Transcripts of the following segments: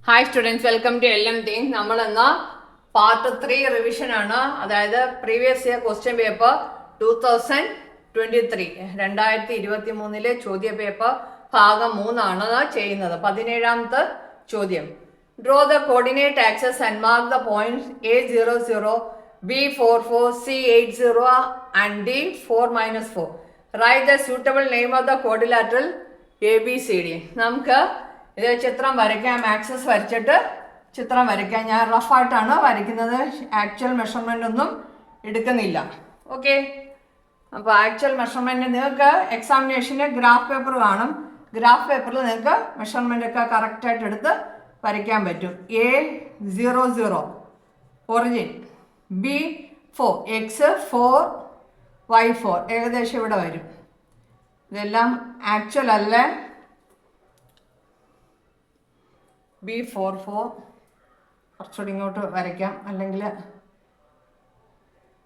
Hi students, welcome to LM thing. നമ്മൾ എന്ന part 3 revision ആണ്. അതായത് പ്രീവിയസ് ഇയർ ക്വസ്റ്റ്യൻ പേപ്പർ 2023 ചോദ്യ പേപ്പർ ഭാഗം 3 ആണ് ചെയ്യുന്നത്. 17ാമത്തെ ചോദ്യം. Draw the coordinate access and mark the points A00, B44, C80 and D4-4. Write the suitable name of the quadrilateral ABCD. നമുക്ക് ഇത് ചിത്രം വരയ്ക്കാം. ആക്സസ് വരച്ചിട്ട് ചിത്രം വരയ്ക്കാം. ഞാൻ റഫായിട്ടാണ് വരയ്ക്കുന്നത്, ആക്ച്വൽ മെഷർമെൻ്റ് ഒന്നും എടുക്കുന്നില്ല. ഓക്കെ, അപ്പോൾ ആക്ച്വൽ മെഷർമെൻറ്റ് നിങ്ങൾക്ക് എക്സാമിനേഷന് ഗ്രാഫ് പേപ്പർ കാണും. ഗ്രാഫ് പേപ്പറിൽ നിങ്ങൾക്ക് മെഷർമെൻ്റ് ഒക്കെ കറക്റ്റായിട്ട് എടുത്ത് വരയ്ക്കാൻ പറ്റും. A00 origin, B4 X4 Y4 ഏകദേശം ഇവിടെ വരും. ഇതെല്ലാം ആക്ച്വൽ അല്ല. B44 കുറച്ചുകൂടി ഇങ്ങോട്ട് വരയ്ക്കാം, അല്ലെങ്കിൽ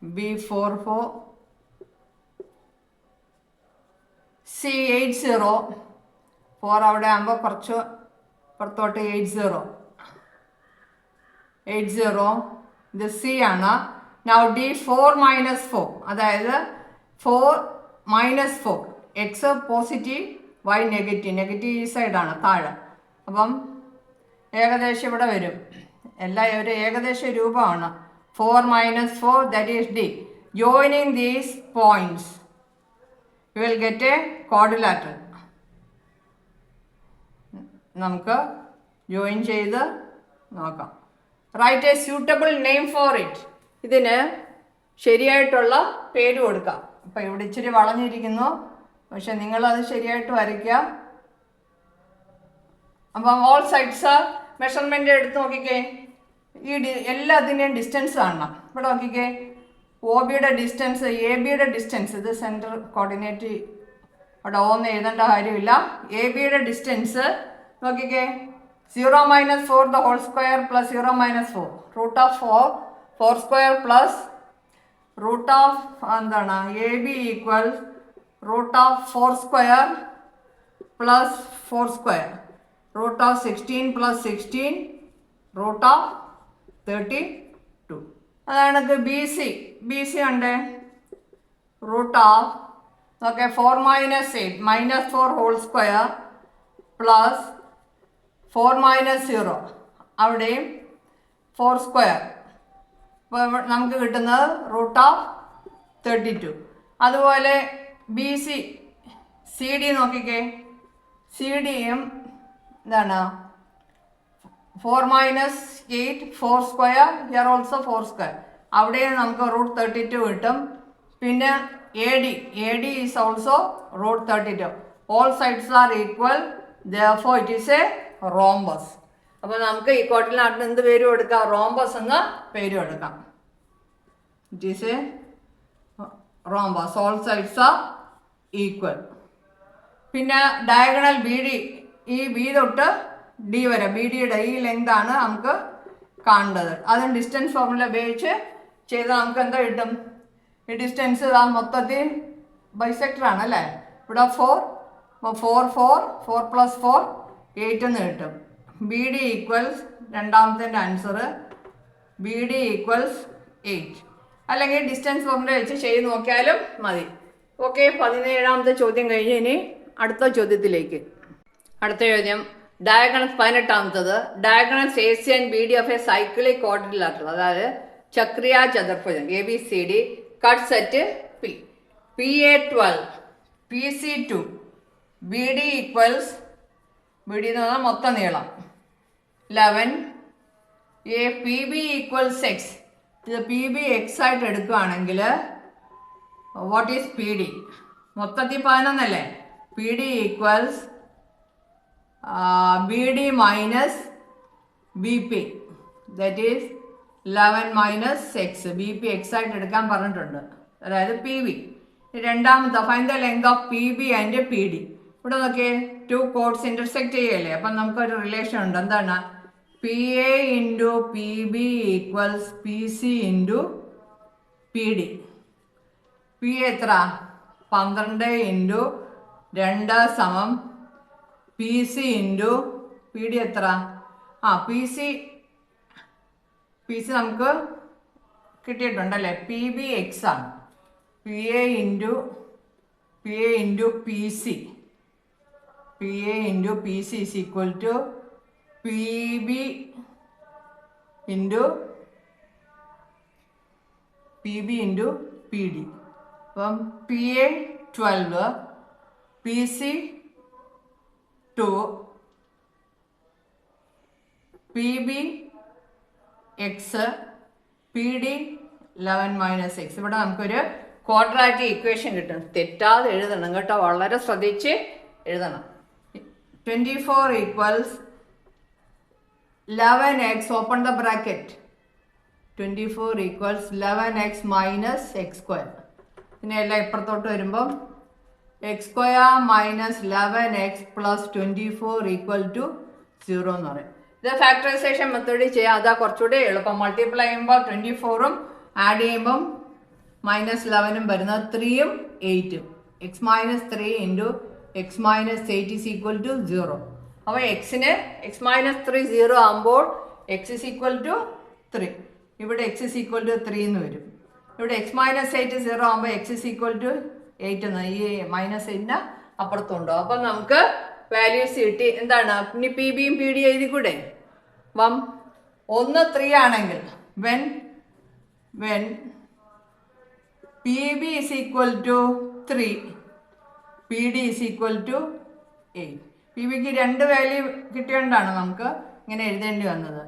B44 C80 4 അവിടെ ആകുമ്പോൾ കുറച്ച് പുറത്തോട്ട് 80 ഇത് C ആണ്. നൗ D4-4 അതായത് 4-4 X പോസിറ്റീവ് Y നെഗറ്റീവ് ഈ സൈഡാണ് താഴെ. അപ്പം ഏകദേശം ഇവിടെ വരും. എല്ലാം ഒരു ഏകദേശ രൂപമാണ്. 4-4 that is D. Joining these points you will get A quadrilateral. നമുക്ക് ജോയിൻ ചെയ്ത് നോക്കാം. Write a suitable name for it. ഇതിന് ശരിയായിട്ടുള്ള പേര് കൊടുക്കാം. അപ്പം ഇവിടെ ഇച്ചിരി വളഞ്ഞിരിക്കുന്നു, പക്ഷെ നിങ്ങളത് ശരിയായിട്ട് വരയ്ക്കുക. അപ്പം ഓൾ സൈഡ്സ് മെഷർമെൻ്റ് എടുത്ത് നോക്കിക്കേ. ഈ എല്ലാത്തിൻ്റെയും ഡിസ്റ്റൻസ് കാണണം. ഇവിടെ നോക്കിക്കേ, OB യുടെ ഡിസ്റ്റൻസ്, AB യുടെ ഡിസ്റ്റൻസ്, ഇത് സെൻറ്റർ കോർഡിനേറ്റ് അവിടെ ഓന്ന് എഴുതേണ്ട കാര്യമില്ല. AB യുടെ ഡിസ്റ്റൻസ് നോക്കിക്കേ, 0-4 the whole square plus 0-4 root of 4 square plus root of എന്താണ് AB equal root of 4 square plus 4 square root of 16 plus 16 root of 32. അതാണ് BC ഉണ്ട്. Root of okay 4-8 -4 whole square plus 4-0 അവിടെയും 4 square. അപ്പോൾ നമുക്ക് കിട്ടുന്നത് root of 32. അതുപോലെ CD നോക്കിക്കേ, CDയും എന്താണ് 4-8 4 സ്ക്വയർ, ഹിയർ ഓൾസോ 4 സ്ക്വയർ, അവിടെ നമുക്ക് റൂട്ട് 32 കിട്ടും. പിന്നെ AD is also root 32. All sides are equal, therefore it is a rhombus. അപ്പോൾ നമുക്ക് ഈ ക്വാഡ്രിലാറ്ററൽ എന്ത് പേര് കൊടുക്കാം? റോംബസ് എന്ന പേര് കൊടുക്കാം. It is A rhombus, all sides are equal. പിന്നെ ഡയഗണൽ BD, ഈ B തൊട്ട് D വരെ BD യുടെ ഈ ലെങ്ത് ആണ് നമുക്ക് കാണേണ്ടത്. അതും ഡിസ്റ്റൻസ് ഫോർമുല ഉപയോഗിച്ച് ചെയ്താൽ നമുക്ക് എന്താ കിട്ടും? ഈ ഡിസ്റ്റൻസ് മൊത്തത്തിൽ ബൈസെക്ടർ ആണ് അല്ലേ. ഇവിടെ 4 + 4 8 എന്ന് കിട്ടും. BD ഈക്വൽസ് രണ്ടാമത്തെ ആൻസർ BD ഈക്വൽസ് 8. അല്ലെങ്കിൽ ഡിസ്റ്റൻസ് ഫോർമുല വെച്ച് ചെയ്ത് നോക്കിയാലും മതി. ഓക്കെ, 17ാമത്തെ ചോദ്യം കഴിഞ്ഞ് ഇനി അടുത്ത ചോദ്യത്തിലേക്ക്. അടുത്ത ചോദ്യം, ഡയഗണൽസ് 18ാമത്തത്. Diagonals AC and BD of a cyclic quadrilateral, അതായത് ചക്രീയ ചതുർഭുജം ABCD cuts at P. PA12 PC2 BD equals, BD എന്ന് പറഞ്ഞാൽ മൊത്തം നീളം 11. PB equals X. ഇത് PB X ആയിട്ട് എടുക്കുകയാണെങ്കിൽ വാട്ട് ഈസ് PD? മൊത്തത്തിൽ 11 അല്ലേ. PD equals BD minus BP, that is 11 - X. BP X ആയിട്ട് എടുക്കാൻ പറഞ്ഞിട്ടുണ്ട്, അതായത് PB. രണ്ടാമത്തെ find the length of PB and PD. ഇവിടെ നോക്കിയേ, 2 കോഡ്സ് ഇൻ്റർസെക്റ്റ് ചെയ്യല്ലേ. അപ്പം നമുക്കൊരു റിലേഷൻ ഉണ്ട്. എന്താണ്? PA × PB equals PC × PD. PA എത്ര? 12 × 2 = PC × PD എത്ര? പി സി നമുക്ക് കിട്ടിയിട്ടുണ്ടല്ലേ. പി ബി എക്സ് ആണ്. P A into P C is equal to P B into P D. അപ്പം P A 12, P C 2, P B X, P D 11 - x. ഇവിടെ നമുക്കൊരു quadratic equation കിട്ടും. തെറ്റാതെ എഴുതണം കേട്ടോ, വളരെ ശ്രദ്ധിച്ച് എഴുതണം. 24 equals 11x, open the bracket, 24 equals 11x minus x square. പിന്നെ എല്ലാം ഇപ്പുറത്തോട്ട് വരുമ്പം x square minus 11x plus 24 equal to 0 എന്ന് പറയും. ഇത് ഫാക്ടറൈസേഷൻ മെത്തേഡിൽ ചെയ്യാം, അതാ കുറച്ചുകൂടി എളുപ്പം. മൾട്ടിപ്ലൈ ചെയ്യുമ്പോൾ 24ഉം ആഡ് ചെയ്യുമ്പം -11ഉം വരുന്നത് 3ഉം 8ഉം. X minus 3 into X minus 8 is equal to 0. അപ്പോൾ എക്സിന് എക്സ് മൈനസ് 3 0 ആകുമ്പോൾ എക്സ് ഇസ് ഈക്വൽ ടു 3. ഇവിടെ എക്സ് ഇസ് ഈക്വൽ ടു 3 എന്ന് വരും. ഇവിടെ എക്സ് മൈനസ് 8 0 ആകുമ്പോൾ എക്സ് ഇസ് ഈക്വൽ ടു 8 എന്ന്, ഈ -8ന് അപ്പുറത്തുണ്ടോ. അപ്പം നമുക്ക് വാല്യൂസ് കിട്ടി. എന്താണ് ഇനി പി ബിയും പി ഡി എഴുതി കൂടെ. അപ്പം 1 3 ആണെങ്കിൽ when P B is equal to 3, P D is equal to 8. P ബിക്ക് 2 വാല്യൂ കിട്ടിയോണ്ടാണ് നമുക്ക് ഇങ്ങനെ എഴുതേണ്ടി വന്നത്.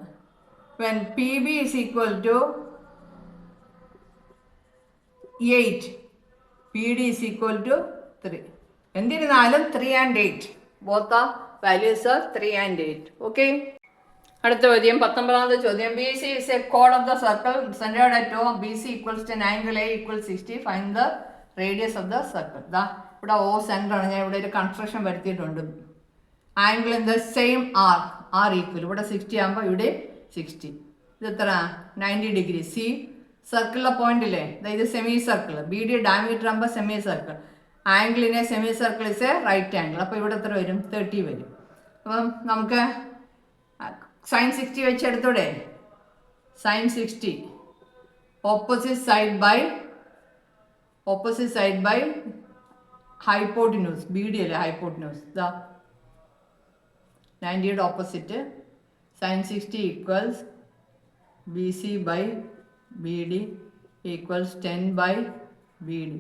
When P B is equal to 8, P D is equal to 3. എന്തിരുന്നാലും 3 and 8 both are values are 3 and 8. Okay. അടുത്ത ചോദ്യം 19ാമത്തെ ചോദ്യം. ബി സി ഇസ് എ കോഡ് of the circle centred at O. B C equals to angle A equal 60. Find the radius of the circle. ദാ ഇവിടെ O centre ആണ്. ഞാൻ ഇവിടെ ഒരു കൺസ്ട്രക്ഷൻ വരുത്തിയിട്ടുണ്ട്. Angle in the same are equal. ഇവിടെ 60 ആകുമ്പോൾ ഇവിടെ 60. ഇത് എത്ര 90 ഡിഗ്രി. സി സർക്കിളിലെ പോയിന്റ് ഇല്ലേ, ഇത് semi circle. B D diameter ആകുമ്പോൾ സെമി സർക്കിൾ. ആംഗിളിനെ semi circle is a right angle. അപ്പോൾ ഇവിടെ എത്ര വരും 30 വരും. അപ്പം നമുക്ക് സൈൻ 60 വെച്ചെടുത്തൂടെ. Sine 60 opposite side by hypotenuse. B D അല്ലേ ഹൈപ്പോട്ടിന്യൂസ്. ഇതാ 90യുടെ opposite. Sine 60 equals B C by B D equals 10 by B D.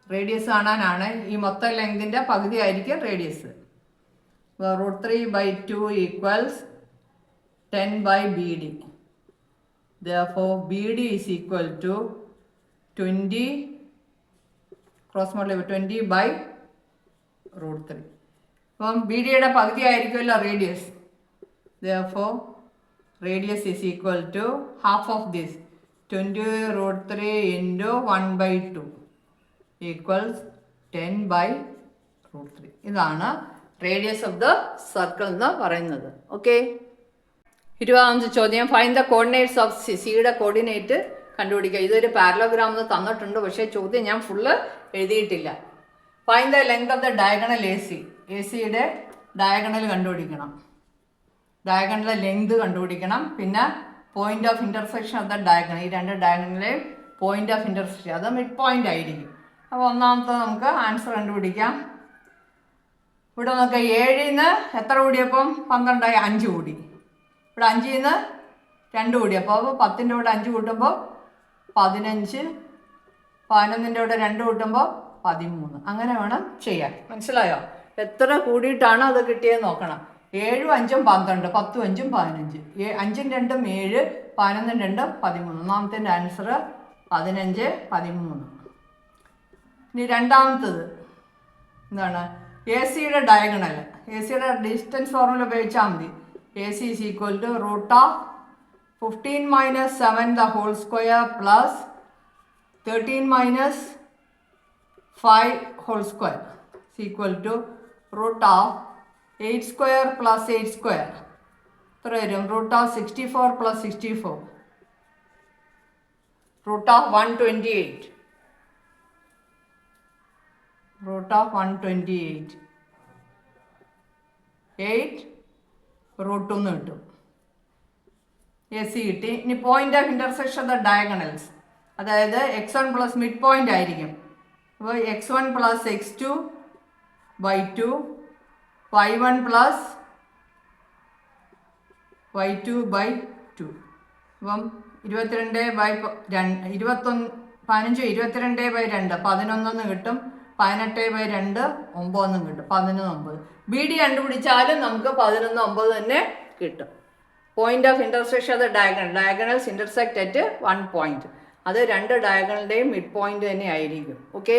Radius കാണാനാണ്. ഈ മൊത്തം ലെങ്തിൻ്റെ പകുതി ആയിരിക്കും radius. √3/2 equals 10 by BD. Therefore, BD is equal to 20 cross multiply 20 by √3. അപ്പം ബി ഡിയുടെ പകുതി ആയിരിക്കുമല്ലോ radius. Therefore, radius is equal to half of this 20√3 into 1/2 equals 10 by √3. ഇതാണ് റേഡിയസ് ഓഫ് ദ സർക്കിൾ എന്ന് പറയുന്നത്. ഓക്കെ. 20ാമത്തെ ചോദ്യം. ഫൈൻഡ് ദ കോർഡിനേറ്റ്സ് ഓഫ് സിയുടെ coordinate കണ്ടുപിടിക്കുക. ഇതൊരു പാരലോഗ്രാം എന്ന് തന്നിട്ടുണ്ട്, പക്ഷേ ചോദ്യം ഞാൻ ഫുള്ള് എഴുതിയിട്ടില്ല. Find the length of the diagonal A സിയുടെ ഡയഗണൽ കണ്ടുപിടിക്കണം. ഡയഗണൽ ലെങ്ത് കണ്ടുപിടിക്കണം. പിന്നെ point of intersection of the diagonal. ഈ രണ്ട് ഡയഗണലിലെയും പോയിന്റ് ഓഫ് ഇൻ്റർസെക്ഷൻ അത് മിഡ് പോയിന്റ് ആയിരിക്കും. അപ്പോൾ ഒന്നാമത്തെ നമുക്ക് ആൻസർ കണ്ടുപിടിക്കാം. ഇവിടെ നോക്കുക, 7ന്ന് എത്ര കൂടിയപ്പം 12 5 കൂടി. ഇവിടെ 5ന്ന് 2 കൂടി. അപ്പോൾ 10ൻ്റെ കൂടെ 5 കൂട്ടുമ്പോൾ 15, 11ൻ്റെ കൂടെ 2 കൂട്ടുമ്പോൾ 13. അങ്ങനെ വേണം ചെയ്യാൻ. മനസ്സിലായോ? എത്ര കൂടിയിട്ടാണ് അത് കിട്ടിയെന്ന് നോക്കണം. 7ഉം 5ഉം 12, 10ഉം 5ഉം 15. 5ഉം 2ഉം 7, 11ഉം 2ഉം 13. ഒന്നാമത്തെ ആൻസർ 15, 13. ഇനി രണ്ടാമത്തത് എന്താണ്? എ സിയുടെ ഡയഗണൽ. എ സിയുടെ ഡിസ്റ്റൻസ് ഫോർമുല ഉപയോഗിച്ചാൽ മതി. A C is equal to √15 - 7 the whole square plus 13 - 5 whole square is equal to √8 square plus 8 square. എത്ര വരും? √64 plus 64. √128. √128. 8 √2 എന്ന് കിട്ടും. AC കിട്ടി. ഇനി point of intersection of the diagonals, അതായത് x1 പ്ലസ് മിഡ് പോയിന്റ് ആയിരിക്കും. അപ്പോൾ x1 plus x2 y2 y1 plus y2 by 2. അപ്പം 22/2 21 15 22/2 11 കിട്ടും. 18/2 9 കിട്ടും. 11 BD കണ്ടുപിടിച്ചാലും നമുക്ക് 11 തന്നെ കിട്ടും. Point of intersection of the diagonals intersect at 1 point. അത് രണ്ട് ഡയഗണലിൻ്റെയും മിഡ് പോയിന്റ് തന്നെ ആയിരിക്കും. ഓക്കെ.